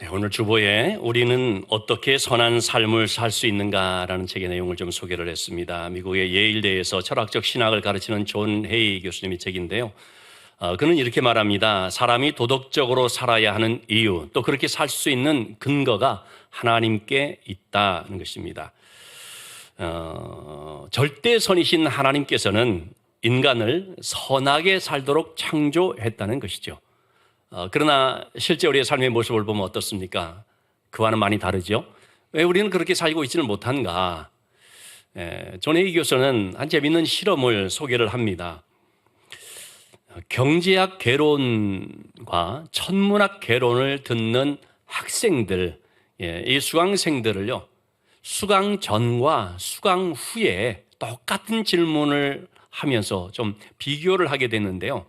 네, 오늘 주보에 우리는 어떻게 선한 삶을 살 수 있는가라는 책의 내용을 좀 소개를 했습니다. 미국의 예일대에서 철학적 신학을 가르치는 존 헤이 교수님의 책인데요. 그는 이렇게 말합니다. 사람이 도덕적으로 살아야 하는 이유, 또 그렇게 살 수 있는 근거가 하나님께 있다는 것입니다. 절대선이신 하나님께서는 인간을 선하게 살도록 창조했다는 것이죠. 그러나 실제 우리의 삶의 모습을 보면 어떻습니까? 그와는 많이 다르죠. 왜 우리는 그렇게 살고 있지는 못한가? 존 헤이 교수는 한 재미있는 실험을 소개를 합니다. 경제학 개론과 천문학 개론을 듣는 학생들, 이 수강생들을요, 수강 전과 수강 후에 똑같은 질문을 하면서 좀 비교를 하게 됐는데요.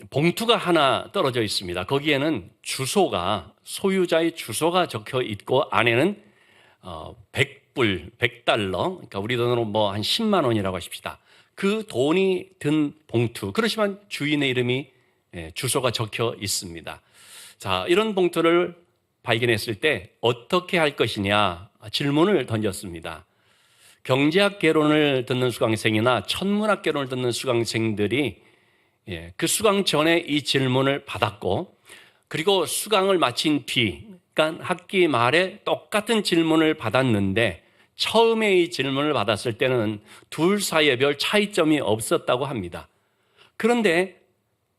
봉투가 하나 떨어져 있습니다. 거기에는 주소가, 소유자의 주소가 적혀 있고 안에는 100불, 100달러, 그러니까 우리 돈으로 뭐 한 10만 원이라고 하십시다. 그 돈이 든 봉투, 그렇지만 주인의 이름이, 주소가 적혀 있습니다. 자, 이런 봉투를 발견했을 때 어떻게 할 것이냐 질문을 던졌습니다. 경제학 개론을 듣는 수강생이나 천문학 개론을 듣는 수강생들이 그 수강 전에 이 질문을 받았고, 그리고 수강을 마친 뒤, 그러니까 학기 말에 똑같은 질문을 받았는데 처음에 이 질문을 받았을 때는 둘 사이에 별 차이점이 없었다고 합니다. 그런데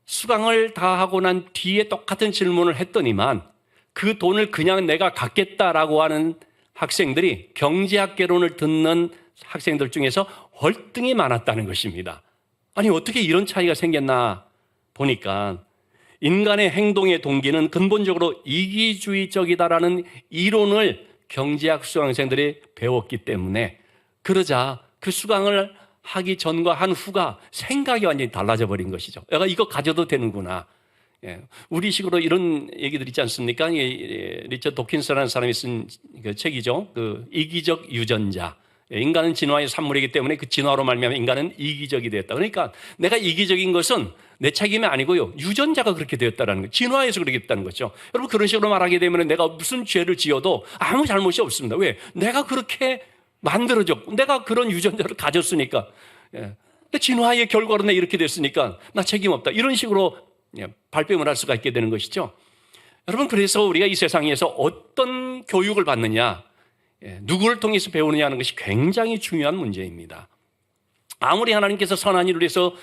수강을 다 하고 난 뒤에 똑같은 질문을 했더니만 그 돈을 그냥 내가 갖겠다라고 하는 학생들이 경제학 개론을 듣는 학생들 중에서 월등히 많았다는 것입니다. 아니, 어떻게 이런 차이가 생겼나 보니까 인간의 행동의 동기는 근본적으로 이기주의적이다라는 이론을 경제학 수강생들이 배웠기 때문에, 그러자 그 수강을 하기 전과 한 후가 생각이 완전히 달라져 버린 것이죠. 내가 이거 가져도 되는구나. 우리식으로 이런 얘기들 있지 않습니까? 리처드 도킨스라는 사람이 쓴 그 책이죠. 그 이기적 유전자. 인간은 진화의 산물이기 때문에 그 진화로 말미암아 인간은 이기적이 되었다. 그러니까 내가 이기적인 것은 내 책임이 아니고요, 유전자가 그렇게 되었다는 거예요. 진화해서 그렇게 됐다는 거죠. 여러분, 그런 식으로 말하게 되면 내가 무슨 죄를 지어도 아무 잘못이 없습니다. 왜? 내가 그렇게 만들어졌고 내가 그런 유전자를 가졌으니까, 진화의 결과로 내가 이렇게 됐으니까 나 책임 없다, 이런 식으로 발뺌을 할 수가 있게 되는 것이죠. 여러분, 그래서 우리가 이 세상에서 어떤 교육을 받느냐, 누구를 통해서 배우느냐 하는 것이 굉장히 중요한 문제입니다. 아무리 하나님께서 선한 일을 위해서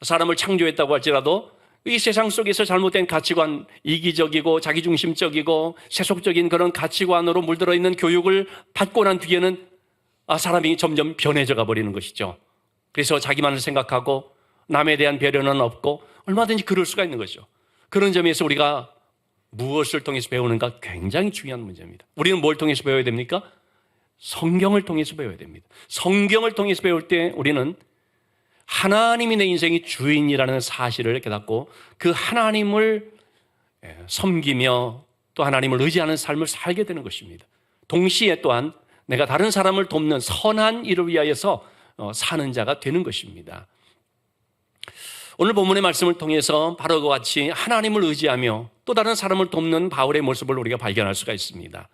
사람을 창조했다고 할지라도 이 세상 속에서 잘못된 가치관, 이기적이고 자기중심적이고 세속적인 그런 가치관으로 물들어 있는 교육을 받고 난 뒤에는 사람이 점점 변해져 가버리는 것이죠. 그래서 자기만을 생각하고 남에 대한 배려는 없고 얼마든지 그럴 수가 있는 거죠. 그런 점에서 우리가 무엇을 통해서 배우는가 굉장히 중요한 문제입니다. 우리는 뭘 통해서 배워야 됩니까? 성경을 통해서 배워야 됩니다. 성경을 통해서 배울 때 우리는 하나님이 내 인생의 주인이라는 사실을 깨닫고 그 하나님을 섬기며 또 하나님을 의지하는 삶을 살게 되는 것입니다. 동시에 또한 내가 다른 사람을 돕는 선한 일을 위하여서 사는 자가 되는 것입니다. 오늘 본문의 말씀을 통해서 바로 그와 같이 하나님을 의지하며 또 다른 사람을 돕는 바울의 모습을 우리가 발견할 수가 있습니다.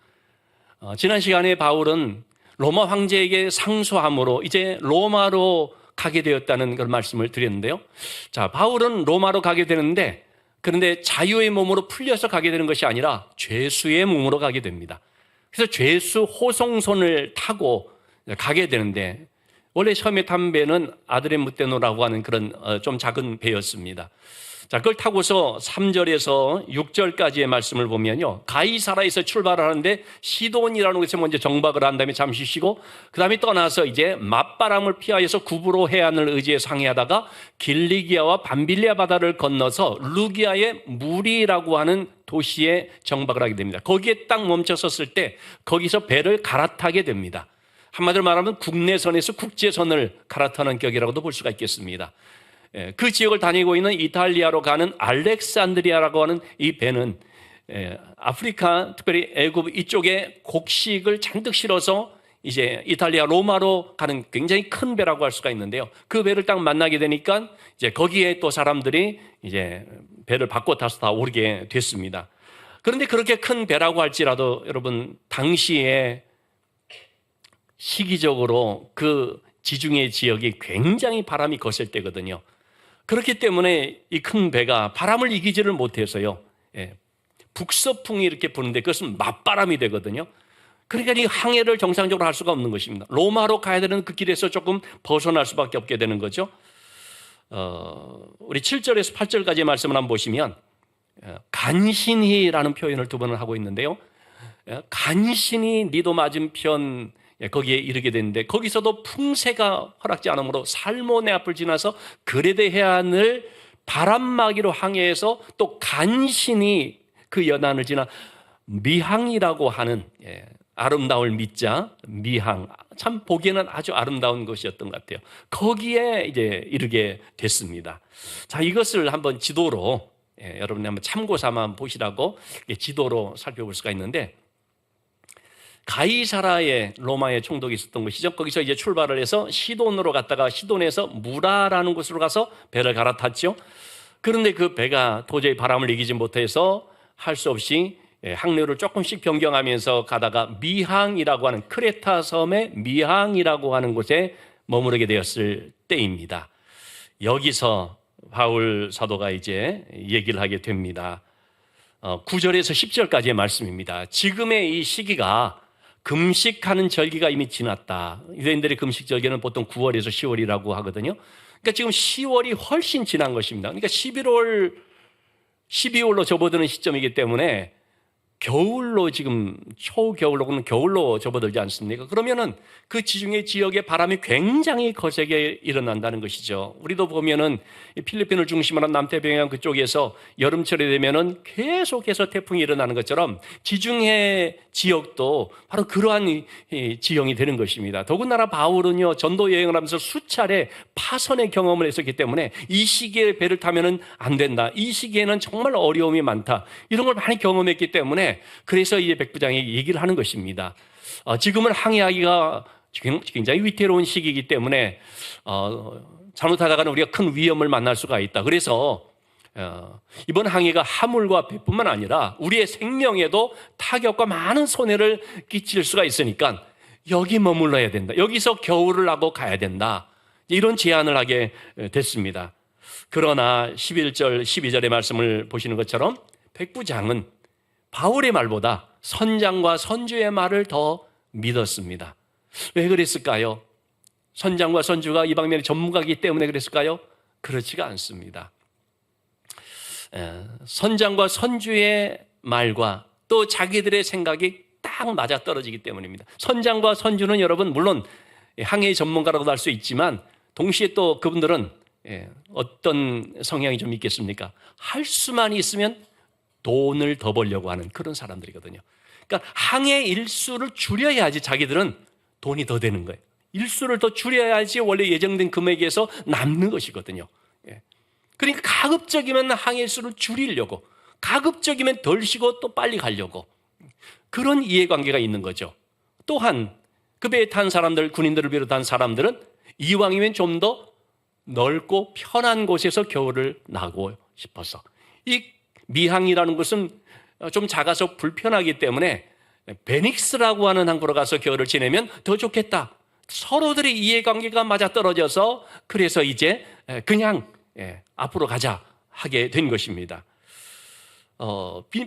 지난 시간에 바울은 로마 황제에게 상소함으로 이제 로마로 가게 되었다는 그런 말씀을 드렸는데요. 자, 바울은 로마로 가게 되는데, 그런데 자유의 몸으로 풀려서 가게 되는 것이 아니라 죄수의 몸으로 가게 됩니다. 그래서 죄수 호송선을 타고 가게 되는데, 원래 처음에 탄 배는 아드레무테노라고 하는 그런 좀 작은 배였습니다. 자, 그걸 타고서 3절에서 6절까지의 말씀을 보면요, 가이사라에서 출발을 하는데 시돈이라는 곳에 먼저 정박을 한 다음에 잠시 쉬고 그 다음에 떠나서 이제 맞바람을 피하여서 구브로 해안을 의지해서 항해하다가 길리기아와 밤빌리아 바다를 건너서 루기아의 무리라고 하는 도시에 정박을 하게 됩니다. 거기에 딱 멈춰섰을 때 거기서 배를 갈아타게 됩니다. 한마디로 말하면 국내선에서 국제선을 갈아타는 격이라고도 볼 수가 있겠습니다. 그 지역을 다니고 있는 이탈리아로 가는 알렉산드리아라고 하는 이 배는 아프리카, 특별히 애굽 이쪽에 곡식을 잔뜩 실어서 이제 이탈리아 로마로 가는 굉장히 큰 배라고 할 수가 있는데요. 그 배를 딱 만나게 되니까 이제 거기에 또 사람들이 이제 배를 바꿔 타서 다 오르게 됐습니다. 그런데 그렇게 큰 배라고 할지라도 여러분, 당시에 시기적으로 그 지중해 지역이 굉장히 바람이 거셀 때거든요. 그렇기 때문에 이 큰 배가 바람을 이기지를 못해서요, 북서풍이 이렇게 부는데 그것은 맞바람이 되거든요. 그러니까 이 항해를 정상적으로 할 수가 없는 것입니다. 로마로 가야 되는 그 길에서 조금 벗어날 수밖에 없게 되는 거죠. 우리 7절에서 8절까지의 말씀을 한번 보시면 간신히라는 표현을 두 번을 하고 있는데요. 간신히 니도 맞은편 거기에 이르게 됐는데, 거기서도 풍세가 허락지 않으므로 살모네 앞을 지나서 그레데 해안을 바람막이로 항해해서 또 간신히 그 연안을 지나 미항이라고 하는, 아름다울 미자 미항, 참 보기에는 아주 아름다운 곳이었던 것 같아요. 거기에 이제 이르게 됐습니다. 자, 이것을 한번 지도로 여러분이 한번 참고 삼아 보시라고 지도로 살펴볼 수가 있는데, 가이사라에 로마의 총독이 있었던 것이죠. 거기서 이제 출발을 해서 시돈으로 갔다가 시돈에서 무라라는 곳으로 가서 배를 갈아탔죠. 그런데 그 배가 도저히 바람을 이기지 못해서 할 수 없이 항로를 조금씩 변경하면서 가다가 미항이라고 하는, 크레타 섬의 미항이라고 하는 곳에 머무르게 되었을 때입니다. 여기서 바울 사도가 이제 얘기를 하게 됩니다. 9절에서 10절까지의 말씀입니다. 지금의 이 시기가 금식하는 절기가 이미 지났다. 유대인들의 금식 절기는 보통 9월에서 10월이라고 하거든요. 그러니까 지금 10월이 훨씬 지난 것입니다. 그러니까 11월, 12월로 접어드는 시점이기 때문에 겨울로, 지금 초겨울로는 겨울로 접어들지 않습니까? 그러면은 그 지중해 지역의 바람이 굉장히 거세게 일어난다는 것이죠. 우리도 보면은 필리핀을 중심으로 한 남태평양 그쪽에서 여름철이 되면은 계속해서 태풍이 일어나는 것처럼 지중해 지역도 바로 그러한 지형이 되는 것입니다. 더군다나 바울은요, 전도 여행을 하면서 수차례 파선의 경험을 했었기 때문에 이 시기에 배를 타면은 안 된다, 이 시기에는 정말 어려움이 많다, 이런 걸 많이 경험했기 때문에, 그래서 이제 백부장이 얘기를 하는 것입니다. 지금은 항해하기가 굉장히 위태로운 시기이기 때문에 잘못하다가는 우리가 큰 위험을 만날 수가 있다. 그래서 이번 항해가 하물과 배뿐만 아니라 우리의 생명에도 타격과 많은 손해를 끼칠 수가 있으니까 여기 머물러야 된다, 여기서 겨울을 하고 가야 된다, 이런 제안을 하게 됐습니다. 그러나 11절 12절의 말씀을 보시는 것처럼 백부장은 바울의 말보다 선장과 선주의 말을 더 믿었습니다. 왜 그랬을까요? 선장과 선주가 이 방면의 전문가이기 때문에 그랬을까요? 그렇지가 않습니다. 선장과 선주의 말과 또 자기들의 생각이 딱 맞아떨어지기 때문입니다. 선장과 선주는 여러분 물론 항해의 전문가라고도 할 수 있지만, 동시에 또 그분들은 어떤 성향이 좀 있겠습니까? 할 수만 있으면 돈을 더 벌려고 하는 그런 사람들이거든요. 그러니까 항해 일수를 줄여야지 자기들은 돈이 더 되는 거예요. 일수를 더 줄여야지 원래 예정된 금액에서 남는 것이거든요. 그러니까 가급적이면 항해 일수를 줄이려고, 가급적이면 덜 쉬고 또 빨리 가려고, 그런 이해관계가 있는 거죠. 또한 그 배에 탄 사람들, 군인들을 비롯한 사람들은 이왕이면 좀 더 넓고 편한 곳에서 겨울을 나고 싶어서, 이 미항이라는 것은 좀 작아서 불편하기 때문에 베닉스라고 하는 항구로 가서 겨울을 지내면 더 좋겠다. 서로들의 이해관계가 맞아떨어져서 그래서 이제 그냥 앞으로 가자 하게 된 것입니다.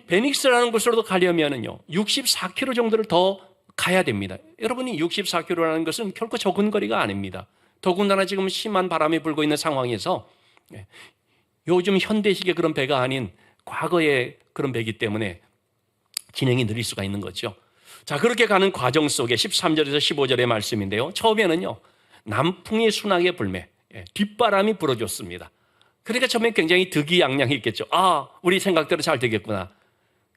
베닉스라는 곳으로도 가려면은요 64km 정도를 더 가야 됩니다. 여러분이 64km라는 것은 결코 적은 거리가 아닙니다. 더군다나 지금 심한 바람이 불고 있는 상황에서 요즘 현대식의 그런 배가 아닌 과거의 그런 배이기 때문에 진행이 느릴 수가 있는 거죠. 자, 그렇게 가는 과정 속에 13절에서 15절의 말씀인데요, 처음에는요 남풍이 순하게 불매, 뒷바람이 불어줬습니다. 그러니까 처음에 굉장히 득이양양했겠죠. 아, 우리 생각대로 잘 되겠구나.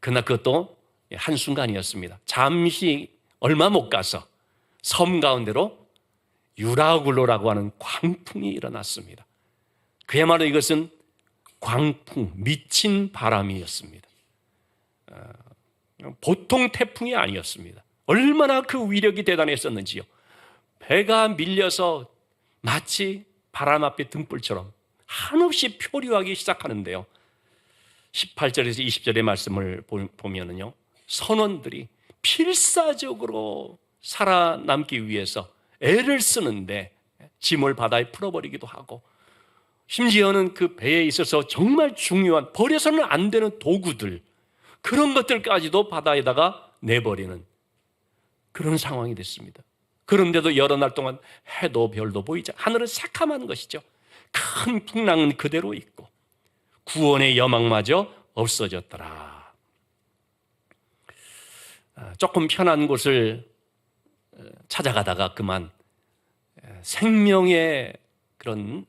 그러나 그것도 한순간이었습니다. 잠시 얼마 못 가서 섬 가운데로 유라굴로라고 하는 광풍이 일어났습니다. 그야말로 이것은 광풍, 미친 바람이었습니다. 보통 태풍이 아니었습니다. 얼마나 그 위력이 대단했었는지요. 배가 밀려서 마치 바람 앞에 등불처럼 한없이 표류하기 시작하는데요, 18절에서 20절의 말씀을 보면은요, 선원들이 필사적으로 살아남기 위해서 애를 쓰는데 짐을 바다에 풀어버리기도 하고, 심지어는 그 배에 있어서 정말 중요한 버려서는 안 되는 도구들, 그런 것들까지도 바다에다가 내버리는 그런 상황이 됐습니다. 그런데도 여러 날 동안 해도 별도 보이지, 하늘은 새카만 것이죠. 큰 풍랑은 그대로 있고 구원의 여망마저 없어졌더라. 조금 편한 곳을 찾아가다가 그만 생명의 그런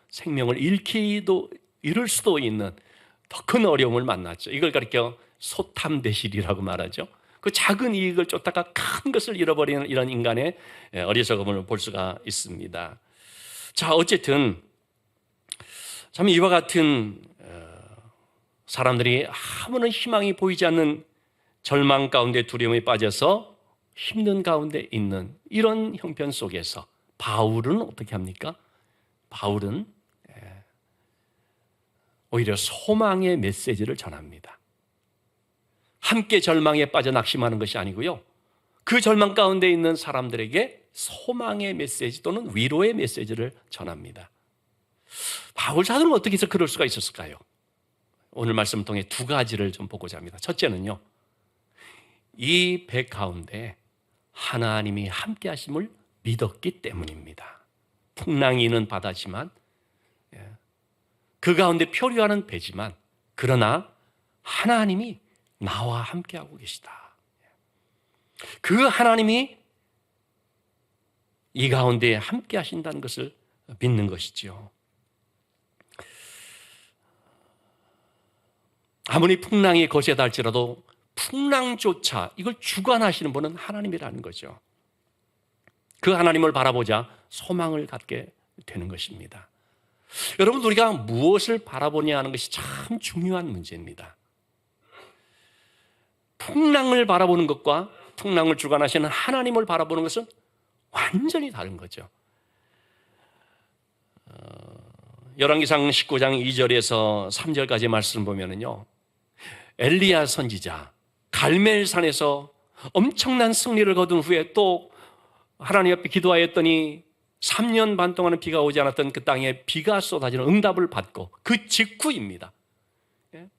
생명을 잃을 수도 있는 더 큰 어려움을 만났죠. 이걸 가리켜 소탐대실이라고 말하죠. 그 작은 이익을 쫓다가 큰 것을 잃어버리는 이런 인간의 어리석음을 볼 수가 있습니다. 자, 어쨌든 참 이와 같은 사람들이 아무런 희망이 보이지 않는 절망 가운데 두려움에 빠져서 힘든 가운데 있는 이런 형편 속에서 바울은 어떻게 합니까? 바울은 오히려 소망의 메시지를 전합니다. 함께 절망에 빠져 낙심하는 것이 아니고요, 그 절망 가운데 있는 사람들에게 소망의 메시지 또는 위로의 메시지를 전합니다. 바울 사도는 어떻게 해서 그럴 수가 있었을까요? 오늘 말씀을 통해 두 가지를 좀 보고자 합니다. 첫째는요, 이 배 가운데 하나님이 함께 하심을 믿었기 때문입니다. 풍랑이 있는 바다지만, 그 가운데 표류하는 배지만, 그러나 하나님이 나와 함께하고 계시다. 그 하나님이 이 가운데 함께 하신다는 것을 믿는 것이죠. 아무리 풍랑이 거세다 할지라도 풍랑조차 이걸 주관하시는 분은 하나님이라는 거죠. 그 하나님을 바라보자 소망을 갖게 되는 것입니다. 여러분, 우리가 무엇을 바라보냐 하는 것이 참 중요한 문제입니다. 풍랑을 바라보는 것과 풍랑을 주관하시는 하나님을 바라보는 것은 완전히 다른 거죠. 열왕기상 19장 2절에서 3절까지 말씀 보면은요, 엘리야 선지자 갈멜산에서 엄청난 승리를 거둔 후에 또 하나님 앞에 기도하였더니 3년 반 동안은 비가 오지 않았던 그 땅에 비가 쏟아지는 응답을 받고 그 직후입니다.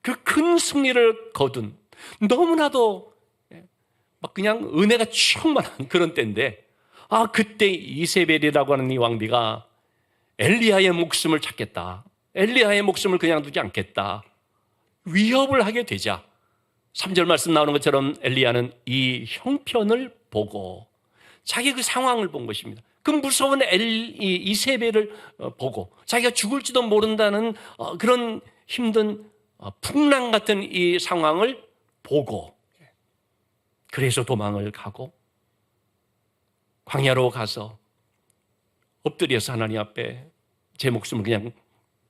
그 큰 승리를 거둔, 너무나도 막 그냥 은혜가 충만한 그런 때인데, 그때 이세벨이라고 하는 이 왕비가 엘리야의 목숨을 찾겠다, 엘리야의 목숨을 그냥 두지 않겠다, 위협을 하게 되자 3절 말씀 나오는 것처럼 엘리야는 이 형편을 보고 자기 그 상황을 본 것입니다. 그 무서운 이세벨을 보고 자기가 죽을지도 모른다는 그런 힘든 풍랑 같은 이 상황을 보고, 그래서 도망을 가고 광야로 가서 엎드려서 하나님 앞에 제 목숨을 그냥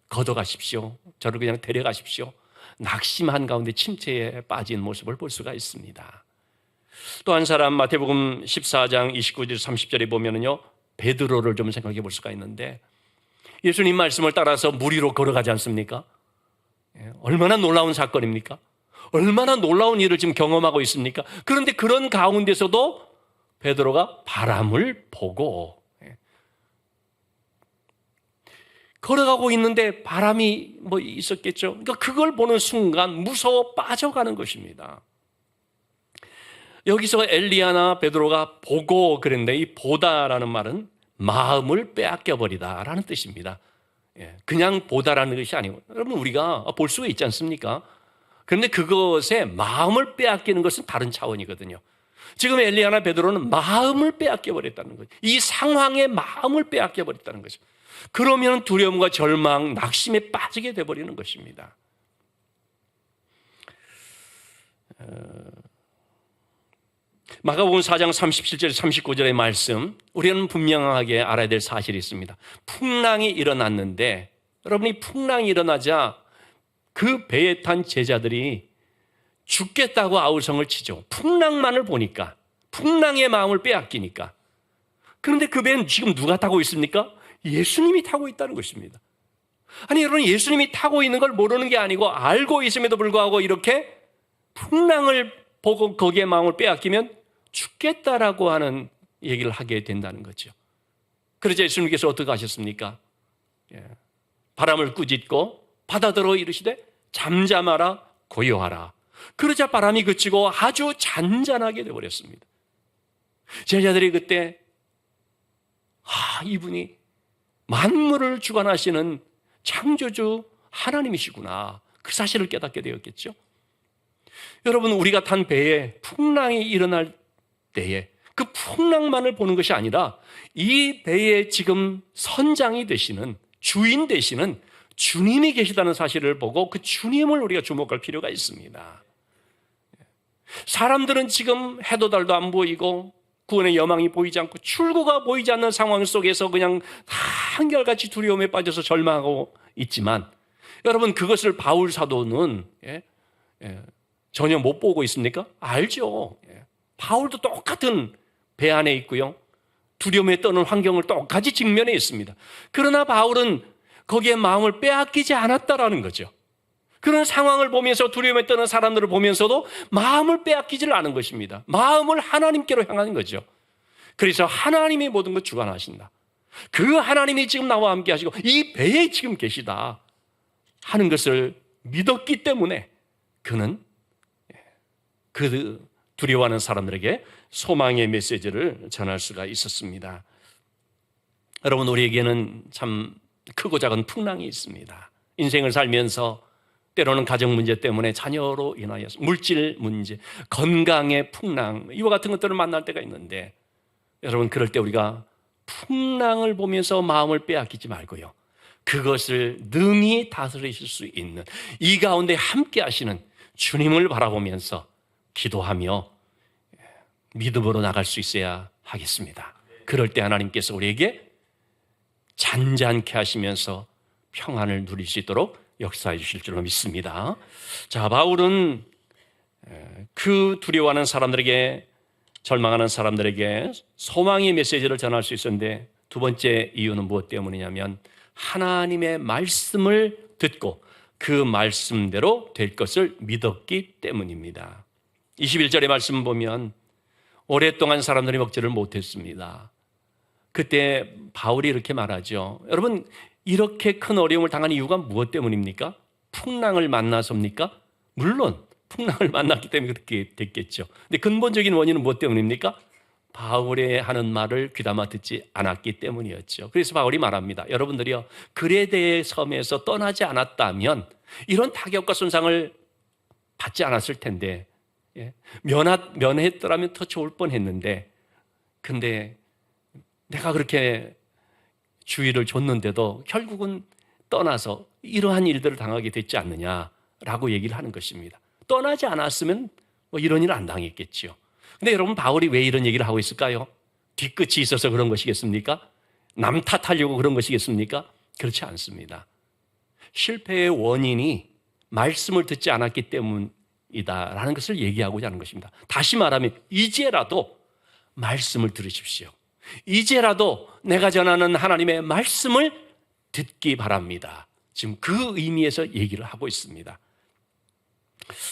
걷어가십시오, 저를 그냥 데려가십시오, 낙심한 가운데 침체에 빠진 모습을 볼 수가 있습니다. 또 한 사람, 마태복음 14장 29절 30절에 보면은요, 베드로를 좀 생각해 볼 수가 있는데, 예수님 말씀을 따라서 물 위로 걸어가지 않습니까? 얼마나 놀라운 사건입니까? 얼마나 놀라운 일을 지금 경험하고 있습니까? 그런데 그런 가운데서도 베드로가 바람을 보고 걸어가고 있는데 바람이 뭐 있었겠죠. 그러니까 그걸 보는 순간 무서워 빠져가는 것입니다. 여기서 엘리야나 베드로가 보고 그랬는데, 이 보다라는 말은 마음을 빼앗겨 버리다라는 뜻입니다. 그냥 보다라는 것이 아니고, 여러분, 우리가 볼 수가 있지 않습니까? 그런데 그것에 마음을 빼앗기는 것은 다른 차원이거든요. 지금 엘리야나 베드로는 마음을 빼앗겨 버렸다는 거죠. 이 상황에 마음을 빼앗겨 버렸다는 거죠. 그러면 두려움과 절망, 낙심에 빠지게 되어버리는 것입니다. 마가복음 4장 37절 39절의 말씀, 우리는 분명하게 알아야 될 사실이 있습니다. 풍랑이 일어났는데, 여러분이 풍랑이 일어나자 그 배에 탄 제자들이 죽겠다고 아우성을 치죠. 풍랑만을 보니까, 풍랑의 마음을 빼앗기니까. 그런데 그 배는 지금 누가 타고 있습니까? 예수님이 타고 있다는 것입니다. 아니 여러분, 예수님이 타고 있는 걸 모르는 게 아니고 알고 있음에도 불구하고 이렇게 풍랑을 보고 거기에 마음을 빼앗기면 죽겠다라고 하는 얘기를 하게 된다는 거죠. 그러자 예수님께서 어떻게 하셨습니까? 바람을 꾸짖고 바다더러 이르시되 잠잠하라 고요하라. 그러자 바람이 그치고 아주 잔잔하게 되어버렸습니다. 제자들이 그때 이분이 만물을 주관하시는 창조주 하나님이시구나, 그 사실을 깨닫게 되었겠죠. 여러분, 우리가 탄 배에 풍랑이 일어날 때에 그 풍랑만을 보는 것이 아니라 이 배에 지금 선장이 되시는, 주인 되시는 주님이 계시다는 사실을 보고 그 주님을 우리가 주목할 필요가 있습니다. 사람들은 지금 해도 달도 안 보이고 구원의 여망이 보이지 않고 출구가 보이지 않는 상황 속에서 그냥 한결같이 두려움에 빠져서 절망하고 있지만, 여러분, 그것을 바울 사도는 전혀 못 보고 있습니까? 알죠. 바울도 똑같은 배 안에 있고요, 두려움에 떠는 환경을 똑같이 직면해 있습니다. 그러나 바울은 거기에 마음을 빼앗기지 않았다라는 거죠. 그런 상황을 보면서 두려움에 떠는 사람들을 보면서도 마음을 빼앗기지를 않은 것입니다. 마음을 하나님께로 향하는 거죠. 그래서 하나님이 모든 걸 주관하신다, 그 하나님이 지금 나와 함께 하시고 이 배에 지금 계시다 하는 것을 믿었기 때문에 그는 그 두려워하는 사람들에게 소망의 메시지를 전할 수가 있었습니다. 여러분, 우리에게는 참 크고 작은 풍랑이 있습니다. 인생을 살면서 때로는 가정 문제 때문에 자녀로 인하여서 물질 문제, 건강의 풍랑, 이와 같은 것들을 만날 때가 있는데, 여러분, 그럴 때 우리가 풍랑을 보면서 마음을 빼앗기지 말고요, 그것을 능히 다스리실 수 있는 이 가운데 함께 하시는 주님을 바라보면서 기도하며 믿음으로 나갈 수 있어야 하겠습니다. 그럴 때 하나님께서 우리에게 잔잔케 하시면서 평안을 누릴 수 있도록 역사해 주실 줄로 믿습니다. 자, 바울은 그 두려워하는 사람들에게, 절망하는 사람들에게 소망의 메시지를 전할 수 있었는데, 두 번째 이유는 무엇 때문이냐면 하나님의 말씀을 듣고 그 말씀대로 될 것을 믿었기 때문입니다. 21절의 말씀 보면 오랫동안 사람들이 먹지를 못했습니다. 그때 바울이 이렇게 말하죠. 여러분, 이렇게 큰 어려움을 당한 이유가 무엇 때문입니까? 풍랑을 만나서입니까? 물론 풍랑을 만났기 때문에 그렇게 됐겠죠. 근데 근본적인 원인은 무엇 때문입니까? 바울의 하는 말을 귀담아 듣지 않았기 때문이었죠. 그래서 바울이 말합니다. 여러분들이요, 그레데 섬에서 떠나지 않았다면 이런 타격과 손상을 받지 않았을 텐데, 면했더라면 더 좋을 뻔했는데, 근데 내가 그렇게 주의를 줬는데도 결국은 떠나서 이러한 일들을 당하게 됐지 않느냐라고 얘기를 하는 것입니다. 떠나지 않았으면 뭐 이런 일을 안 당했겠죠. 근데 여러분, 바울이 왜 이런 얘기를 하고 있을까요? 뒤끝이 있어서 그런 것이겠습니까? 남 탓하려고 그런 것이겠습니까? 그렇지 않습니다. 실패의 원인이 말씀을 듣지 않았기 때문이다라는 것을 얘기하고자 하는 것입니다. 다시 말하면 이제라도 말씀을 들으십시오. 이제라도 내가 전하는 하나님의 말씀을 듣기 바랍니다. 지금 그 의미에서 얘기를 하고 있습니다.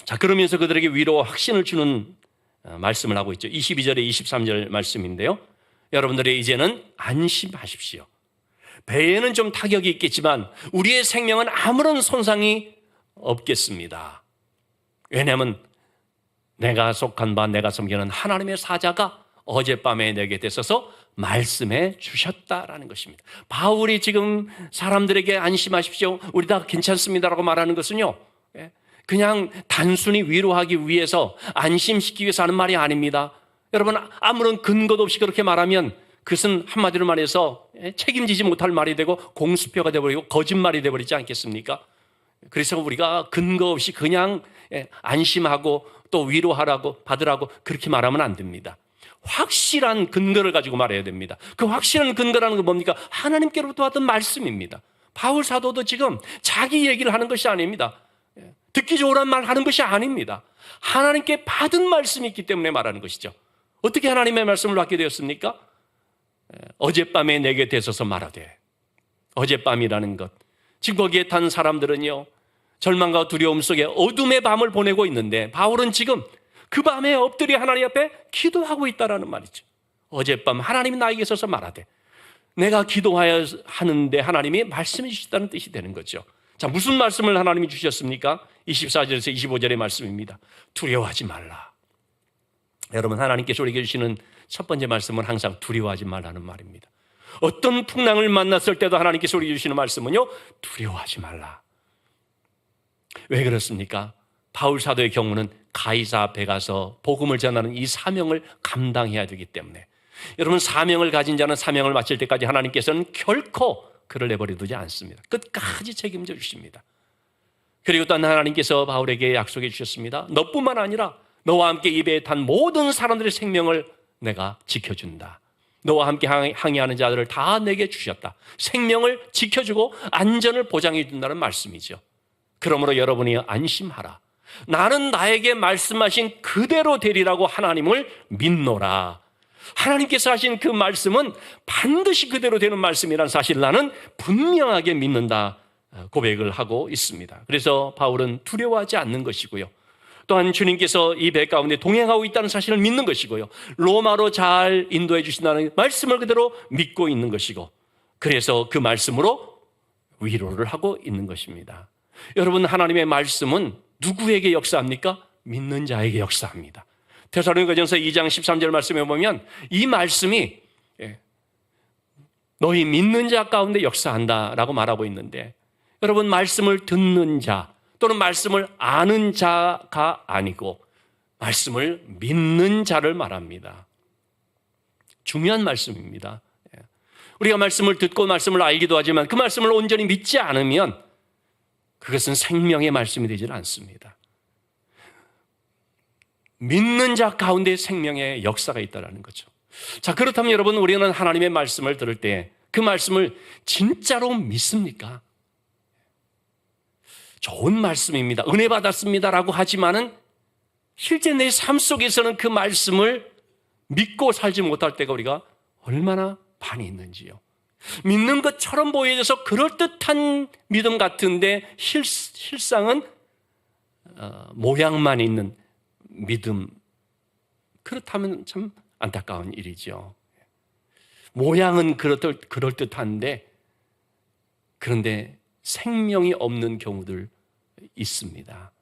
자, 그러면서 그들에게 위로와 확신을 주는 말씀을 하고 있죠. 22절에 23절 말씀인데요, 여러분들이 이제는 안심하십시오. 배에는 좀 타격이 있겠지만 우리의 생명은 아무런 손상이 없겠습니다. 왜냐하면 내가 속한 바, 내가 섬기는 하나님의 사자가 어젯밤에 내게 되셔서 말씀해 주셨다라는 것입니다. 바울이 지금 사람들에게 안심하십시오, 우리 다 괜찮습니다라고 말하는 것은요, 그냥 단순히 위로하기 위해서, 안심시키기 위해서 하는 말이 아닙니다. 여러분, 아무런 근거도 없이 그렇게 말하면 그것은 한마디로 말해서 책임지지 못할 말이 되고 공수표가 되어버리고 거짓말이 되어버리지 않겠습니까? 그래서 우리가 근거 없이 그냥 안심하고 또 위로하라고, 받으라고 그렇게 말하면 안 됩니다. 확실한 근거를 가지고 말해야 됩니다. 그 확실한 근거라는 건 뭡니까? 하나님께로부터 받은 말씀입니다. 바울 사도도 지금 자기 얘기를 하는 것이 아닙니다. 듣기 좋으란 말 하는 것이 아닙니다. 하나님께 받은 말씀이 있기 때문에 말하는 것이죠. 어떻게 하나님의 말씀을 받게 되었습니까? 어젯밤에 내게 되셔서 말하되. 어젯밤이라는 것, 지금 거기에 탄 사람들은요, 절망과 두려움 속에 어둠의 밤을 보내고 있는데 바울은 지금 그 밤에 엎드려 하나님 앞에 기도하고 있다라는 말이죠. 어젯밤 하나님이 나에게 있어서 말하되 내가 기도하여 하는데 하나님이 말씀해 주셨다는 뜻이 되는 거죠. 자, 무슨 말씀을 하나님이 주셨습니까? 24절에서 25절의 말씀입니다. 두려워하지 말라. 여러분, 하나님께서 우리에게 주시는 첫 번째 말씀은 항상 두려워하지 말라는 말입니다. 어떤 풍랑을 만났을 때도 하나님께서 우리에게 주시는 말씀은요, 두려워하지 말라. 왜 그렇습니까? 바울 사도의 경우는 가이사 앞에 가서 복음을 전하는 이 사명을 감당해야 되기 때문에, 여러분, 사명을 가진 자는 사명을 마칠 때까지 하나님께서는 결코 그를 내버려 두지 않습니다. 끝까지 책임져 주십니다. 그리고 또 하나님께서 바울에게 약속해 주셨습니다. 너뿐만 아니라 너와 함께 이 배에 탄 모든 사람들의 생명을 내가 지켜준다. 너와 함께 항해하는 자들을 다 내게 주셨다. 생명을 지켜주고 안전을 보장해 준다는 말씀이죠. 그러므로 여러분이 안심하라. 나는 나에게 말씀하신 그대로 되리라고 하나님을 믿노라. 하나님께서 하신 그 말씀은 반드시 그대로 되는 말씀이라는 사실을 나는 분명하게 믿는다 고백을 하고 있습니다. 그래서 바울은 두려워하지 않는 것이고요. 또한 주님께서 이 배 가운데 동행하고 있다는 사실을 믿는 것이고요. 로마로 잘 인도해 주신다는 말씀을 그대로 믿고 있는 것이고, 그래서 그 말씀으로 위로를 하고 있는 것입니다. 여러분, 하나님의 말씀은 누구에게 역사합니까? 믿는 자에게 역사합니다. 데살로니가전서 2장 13절 말씀에 보면 이 말씀이 너희 믿는 자 가운데 역사한다라고 말하고 있는데, 여러분, 말씀을 듣는 자 또는 말씀을 아는 자가 아니고 말씀을 믿는 자를 말합니다. 중요한 말씀입니다. 우리가 말씀을 듣고 말씀을 알기도 하지만 그 말씀을 온전히 믿지 않으면 그것은 생명의 말씀이 되지 않습니다. 믿는 자 가운데 생명의 역사가 있다는 거죠. 자, 그렇다면 여러분, 우리는 하나님의 말씀을 들을 때 그 말씀을 진짜로 믿습니까? 좋은 말씀입니다. 은혜 받았습니다라고 하지만은 실제 내 삶 속에서는 그 말씀을 믿고 살지 못할 때가 우리가 얼마나 많이 있는지요. 믿는 것처럼 보여져서 그럴듯한 믿음 같은데 실상은 모양만 있는 믿음. 그렇다면 참 안타까운 일이죠. 모양은 그럴듯한데 그런데 생명이 없는 경우들 있습니다.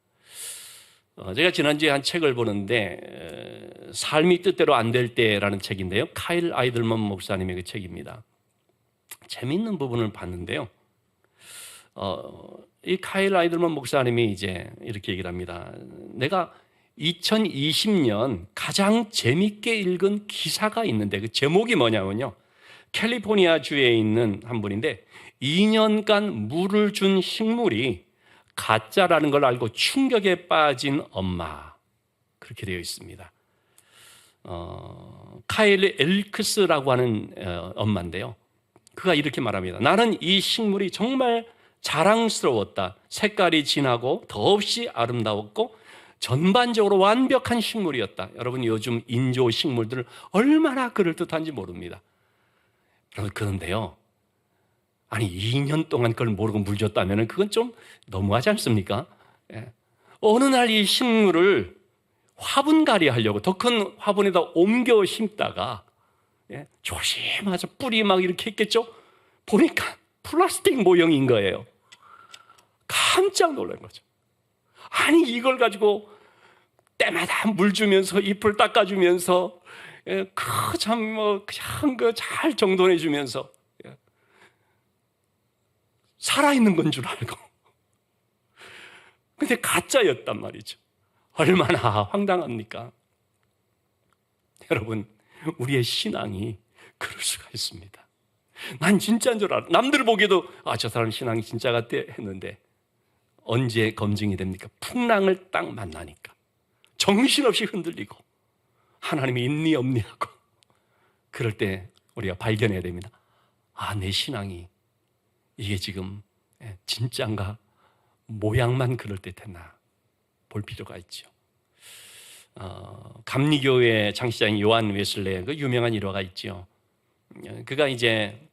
제가 지난주에 한 책을 보는데 삶이 뜻대로 안 될 때라는 책인데요. 카일 아이들먼 목사님의 그 책입니다. 재미있는 부분을 봤는데요. 이 카일 아이들먼 목사님이 이제 이렇게 얘기를 합니다. 내가 2020년 가장 재밌게 읽은 기사가 있는데 그 제목이 뭐냐면요. 캘리포니아 주에 있는 한 분인데 2년간 물을 준 식물이 가짜라는 걸 알고 충격에 빠진 엄마, 그렇게 되어 있습니다. 카일 엘크스라고 하는 엄마인데요. 그가 이렇게 말합니다. 나는 이 식물이 정말 자랑스러웠다. 색깔이 진하고 더없이 아름다웠고 전반적으로 완벽한 식물이었다. 여러분, 요즘 인조 식물들 얼마나 그럴듯한지 모릅니다. 그런데요, 아니 2년 동안 그걸 모르고 물 줬다면 그건 좀 너무하지 않습니까? 어느 날 이 식물을 화분갈이 하려고 더 큰 화분에다 옮겨 심다가 조심해서 뿌리 막 이렇게 했겠죠? 보니까 플라스틱 모형인 거예요. 깜짝 놀란 거죠. 아니 이걸 가지고 때마다 물 주면서 잎을 닦아주면서 참 뭐 그냥 그 잘 정돈해 주면서 살아있는 건 줄 알고 근데 가짜였단 말이죠. 얼마나 황당합니까? 여러분, 우리의 신앙이 그럴 수가 있습니다. 난 진짜인 줄 알아. 남들 보기에도 저 사람 신앙이 진짜 같아 했는데 언제 검증이 됩니까? 풍랑을 딱 만나니까 정신없이 흔들리고 하나님이 있니 없니 하고 그럴 때 우리가 발견해야 됩니다. 내 신앙이 이게 지금 진짜인가 모양만 그럴듯했나 볼 필요가 있죠. 감리교회 창시자인 요한 웨슬레의 그 유명한 일화가 있죠. 그가 이제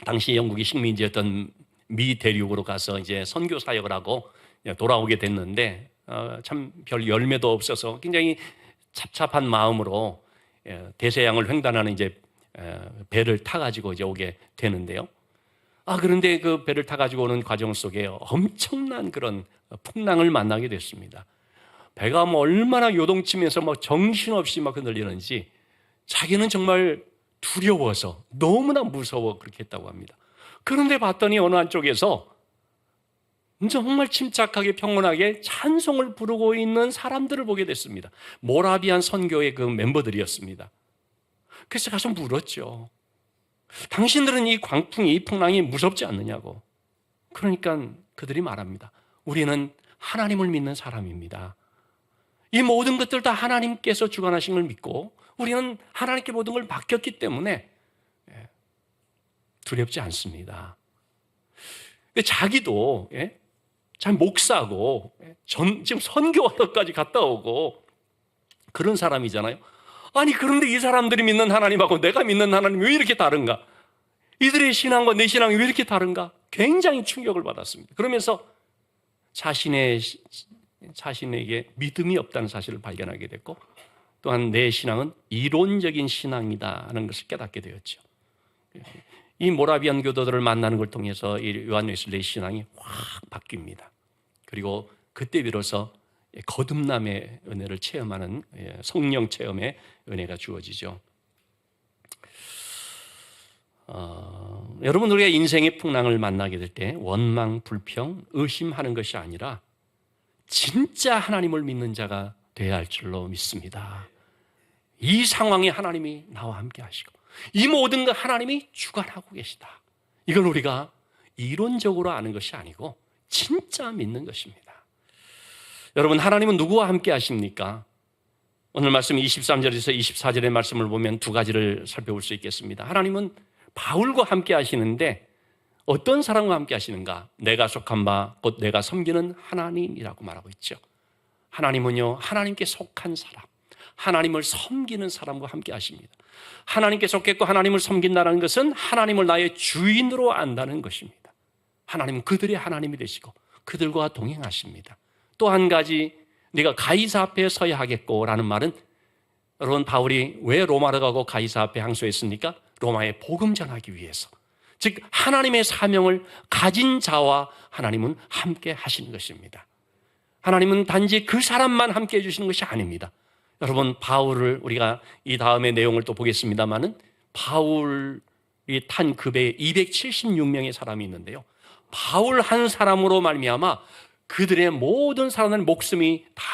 당시 영국이 식민지였던 미 대륙으로 가서 이제 선교 사역을 하고 돌아오게 됐는데 참 별 열매도 없어서 굉장히 찹찹한 마음으로 대서양을 횡단하는 이제 배를 타가지고 이제 오게 되는데요. 그런데 그 배를 타가지고 오는 과정 속에 엄청난 그런 풍랑을 만나게 됐습니다. 배가 뭐 얼마나 요동치면서 막 정신없이 막 흔들리는지 자기는 정말 두려워서 너무나 무서워 그렇게 했다고 합니다. 그런데 봤더니 어느 한쪽에서 정말 침착하게 평온하게 찬송을 부르고 있는 사람들을 보게 됐습니다. 모라비안 선교의 그 멤버들이었습니다. 그래서 가서 물었죠. 당신들은 이 광풍이, 이 풍랑이 무섭지 않느냐고. 그러니까 그들이 말합니다. 우리는 하나님을 믿는 사람입니다. 이 모든 것들 다 하나님께서 주관하신 걸 믿고 우리는 하나님께 모든 걸 맡겼기 때문에 두렵지 않습니다. 자기도 잘 목사고 지금 선교하러까지 갔다 오고 그런 사람이잖아요. 아니 그런데 이 사람들이 믿는 하나님하고 내가 믿는 하나님이 왜 이렇게 다른가? 이들의 신앙과 내 신앙이 왜 이렇게 다른가? 굉장히 충격을 받았습니다. 그러면서 자신에게 믿음이 없다는 사실을 발견하게 됐고 또한 내 신앙은 이론적인 신앙이다 하는 것을 깨닫게 되었죠. 이 모라비안 교도들을 만나는 걸 통해서 이 요한 웨슬리의 신앙이 확 바뀝니다. 그리고 그때 비로소 거듭남의 은혜를 체험하는 성령 체험의 은혜가 주어지죠. 여러분 우리가 인생의 풍랑을 만나게 될 때 원망, 불평, 의심하는 것이 아니라 진짜 하나님을 믿는 자가 되어야 할 줄로 믿습니다. 이 상황에 하나님이 나와 함께 하시고 이 모든 것 하나님이 주관하고 계시다. 이걸 우리가 이론적으로 아는 것이 아니고 진짜 믿는 것입니다. 여러분 하나님은 누구와 함께 하십니까? 오늘 말씀 23절에서 24절의 말씀을 보면 두 가지를 살펴볼 수 있겠습니다. 하나님은 바울과 함께 하시는데 어떤 사람과 함께 하시는가? 내가 속한 바 곧 내가 섬기는 하나님이라고 말하고 있죠. 하나님은요 하나님께 속한 사람, 하나님을 섬기는 사람과 함께 하십니다. 하나님께 속했고 하나님을 섬긴다는 것은 하나님을 나의 주인으로 안다는 것입니다. 하나님은 그들의 하나님이 되시고 그들과 동행하십니다. 또 한 가지 네가 가이사 앞에 서야 하겠고라는 말은 여러분 바울이 왜 로마로 가고 가이사 앞에 항소했습니까? 로마에 복음 전하기 위해서. 즉 하나님의 사명을 가진 자와 하나님은 함께 하시는 것입니다. 하나님은 단지 그 사람만 함께 해주시는 것이 아닙니다. 여러분 바울을 우리가 이 다음의 내용을 또 보겠습니다마는 바울이 탄 그 배에 276명의 사람이 있는데요. 바울 한 사람으로 말미암아 그들의 모든 사람들의 목숨이 다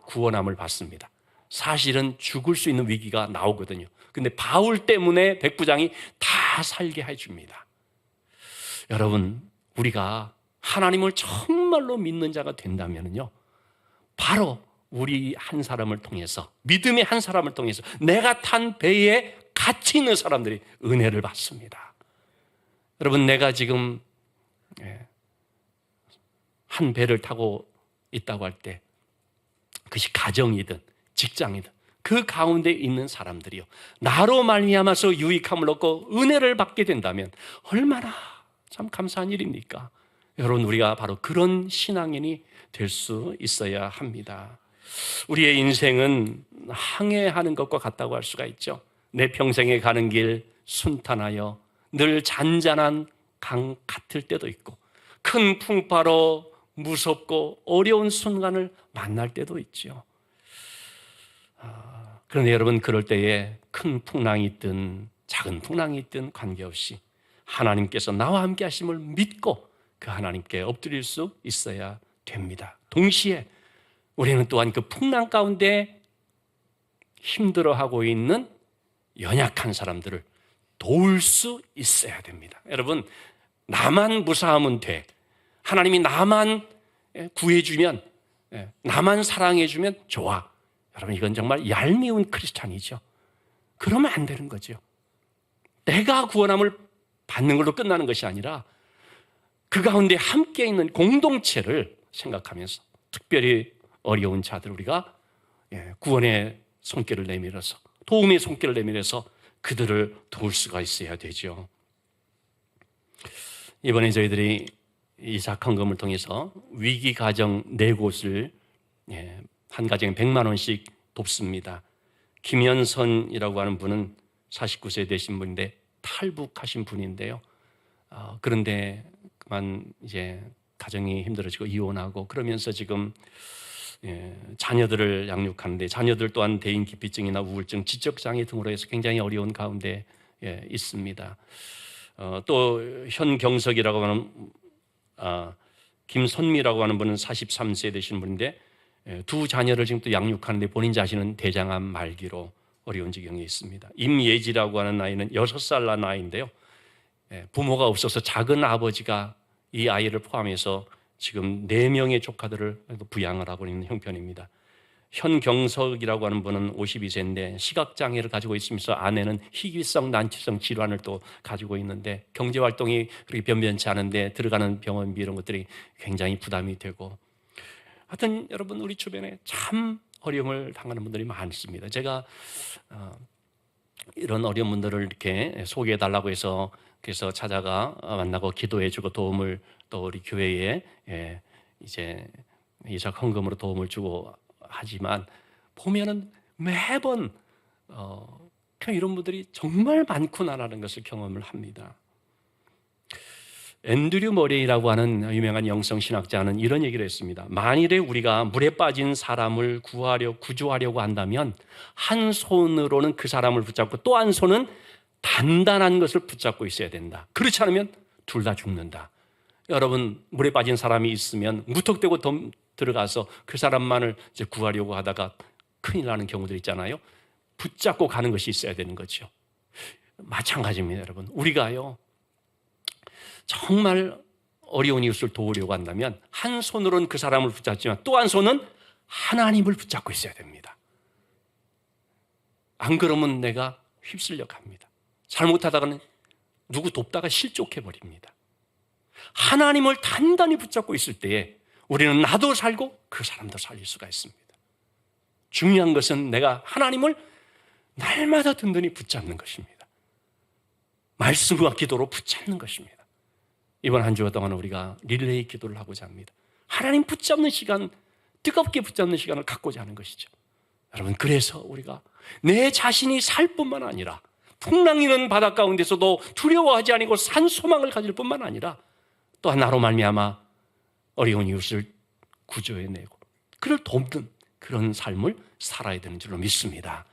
구원함을 받습니다. 사실은 죽을 수 있는 위기가 나오거든요. 근데 바울 때문에 백부장이 다 살게 해줍니다. 여러분 우리가 하나님을 정말로 믿는 자가 된다면요 바로 우리 한 사람을 통해서 믿음의 한 사람을 통해서 내가 탄 배에 같이 있는 사람들이 은혜를 받습니다. 여러분 내가 지금 한 배를 타고 있다고 할 때 그것이 가정이든 직장이든 그 가운데 있는 사람들이요 나로 말미암아서 유익함을 얻고 은혜를 받게 된다면 얼마나 참 감사한 일입니까? 여러분 우리가 바로 그런 신앙인이 될 수 있어야 합니다. 우리의 인생은 항해하는 것과 같다고 할 수가 있죠. 내 평생에 가는 길 순탄하여 늘 잔잔한 강 같을 때도 있고 큰 풍파로 무섭고 어려운 순간을 만날 때도 있죠. 그런데 여러분 그럴 때에 큰 풍랑이 있든 작은 풍랑이 있든 관계없이 하나님께서 나와 함께 하심을 믿고 그 하나님께 엎드릴 수 있어야 됩니다. 동시에 우리는 또한 그 풍랑 가운데 힘들어하고 있는 연약한 사람들을 도울 수 있어야 됩니다. 여러분 나만 무사하면 돼. 하나님이 나만 구해주면 나만 사랑해주면 좋아. 여러분 이건 정말 얄미운 크리스찬이죠. 그러면 안 되는 거죠. 내가 구원함을 받는 걸로 끝나는 것이 아니라 그 가운데 함께 있는 공동체를 생각하면서 특별히 어려운 자들 우리가 구원의 손길을 내밀어서 도움의 손길을 내밀어서 그들을 도울 수가 있어야 되죠. 이번에 저희들이 이삭 헌금을 통해서 위기 가정 4곳을 한 가정에 100만 원씩 돕습니다. 김현선이라고 하는 분은 49세 되신 분인데 탈북하신 분인데요. 그런데 그만 이제 가정이 힘들어지고 이혼하고 그러면서 지금 자녀들을 양육하는데 자녀들 또한 대인기피증이나 우울증, 지적장애 등으로 해서 굉장히 어려운 가운데 있습니다. 또 현경석이라고 하는 김선미라고 하는 분은 43세 되신 분인데 두 자녀를 지금 또 양육하는데 본인 자신은 대장암 말기로 어려운 지경에 있습니다. 임예지라고 하는 아이는 6살 난 아이인데요. 부모가 없어서 작은 아버지가 이 아이를 포함해서 지금 4명의 조카들을 부양을 하고 있는 형편입니다. 현경석이라고 하는 분은 52세인데 시각장애를 가지고 있으면서 아내는 희귀성 난치성 질환을 또 가지고 있는데 경제활동이 그렇게 변변치 않은데 들어가는 병원비 이런 것들이 굉장히 부담이 되고 하여튼 여러분 우리 주변에 참 어려움을 당하는 분들이 많습니다. 제가 이런 어려운 분들을 이렇게 소개해 달라고 해서 그래서 찾아가 만나고 기도해 주고 도움을 또 우리 교회에 이제 이삭 헌금으로 도움을 주고 하지만 보면은 매번 이런 분들이 정말 많구나라는 것을 경험을 합니다. 앤드류 머레이라고 하는 유명한 영성신학자는 이런 얘기를 했습니다. 만일에 우리가 물에 빠진 사람을 구조하려고 한다면 한 손으로는 그 사람을 붙잡고 또 한 손은 단단한 것을 붙잡고 있어야 된다. 그렇지 않으면 둘 다 죽는다. 여러분 물에 빠진 사람이 있으면 무턱대고 들어가서 그 사람만을 이제 구하려고 하다가 큰일 나는 경우들 있잖아요. 붙잡고 가는 것이 있어야 되는 거죠. 마찬가지입니다, 여러분. 우리가요 정말 어려운 이웃을 도우려고 한다면 한 손으로는 그 사람을 붙잡지만 또 한 손은 하나님을 붙잡고 있어야 됩니다. 안 그러면 내가 휩쓸려 갑니다. 잘못하다가는 누구 돕다가 실족해 버립니다. 하나님을 단단히 붙잡고 있을 때에 우리는 나도 살고 그 사람도 살릴 수가 있습니다. 중요한 것은 내가 하나님을 날마다 든든히 붙잡는 것입니다. 말씀과 기도로 붙잡는 것입니다. 이번 한 주 동안 우리가 릴레이 기도를 하고자 합니다. 하나님 붙잡는 시간, 뜨겁게 붙잡는 시간을 갖고자 하는 것이죠. 여러분 그래서 우리가 내 자신이 살 뿐만 아니라 풍랑이는 바다 가운데서도 두려워하지 아니고 산소망을 가질 뿐만 아니라 또한 나로 말미암아 어려운 이웃을 구조해내고 그를 돕는 그런 삶을 살아야 되는 줄로 믿습니다.